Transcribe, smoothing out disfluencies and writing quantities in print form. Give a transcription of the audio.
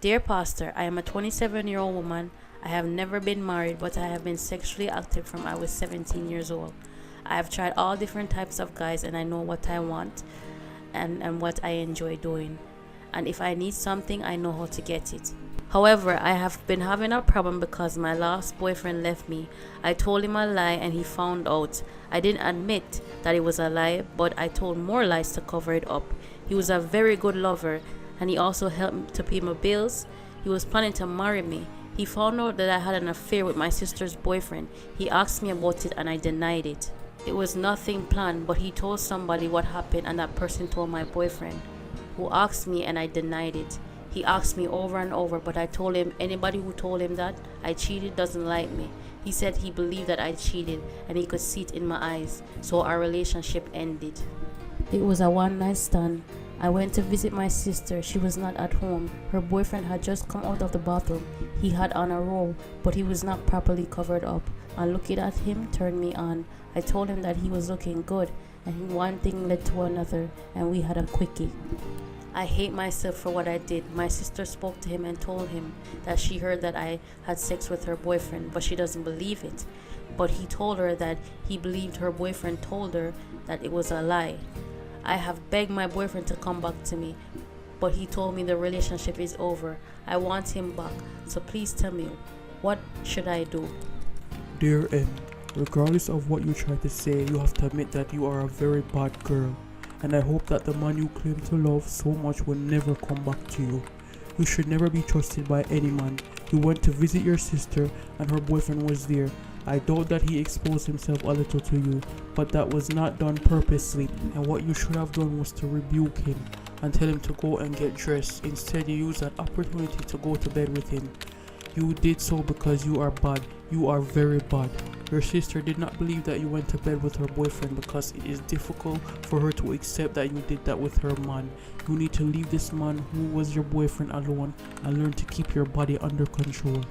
Dear Pastor, I am a 27-year-old woman. I have never been married, but I have been sexually active from I was 17 years old. I have tried all different types of guys and I know what I want and what I enjoy doing. And if I need something, I know how to get it. However, I have been having a problem because my last boyfriend left me. I told him a lie and he found out. I didn't admit that it was a lie, but I told more lies to cover it up. He was a very good lover and he also helped me to pay my bills. He was planning to marry me. He found out that I had an affair with my sister's boyfriend. He asked me about it and I denied it. It was nothing planned, but he told somebody what happened and that person told my boyfriend, who asked me and I denied it. He asked me over and over, but I told him anybody who told him that I cheated doesn't like me. He said he believed that I cheated and he could see it in my eyes, so our relationship ended. It was a one-night stand. I went to visit my sister. She was not at home. Her boyfriend had just come out of the bathroom. He had on a robe, but he was not properly covered up. And looking at him turned me on. I told him that he was looking good, and one thing led to another, and we had a quickie. I hate myself for what I did. My sister spoke to him and told him that she heard that I had sex with her boyfriend, but she doesn't believe it. But he told her that he believed her boyfriend told her that it was a lie. I have begged my boyfriend to come back to me, but he told me the relationship is over. I want him back, so please tell me, what should I do? Dear M, regardless of what you try to say, you have to admit that you are a very bad girl. And I hope that the man you claim to love so much will never come back to you. You should never be trusted by any man. You went to visit your sister and her boyfriend was there. I doubt that he exposed himself a little to you, but that was not done purposely, and what you should have done was to rebuke him and tell him to go and get dressed. Instead, you used that opportunity to go to bed with him. You did so because you are bad. You are very bad. Your sister did not believe that you went to bed with her boyfriend because it is difficult for her to accept that you did that with her man. You need to leave this man who was your boyfriend alone and learn to keep your body under control.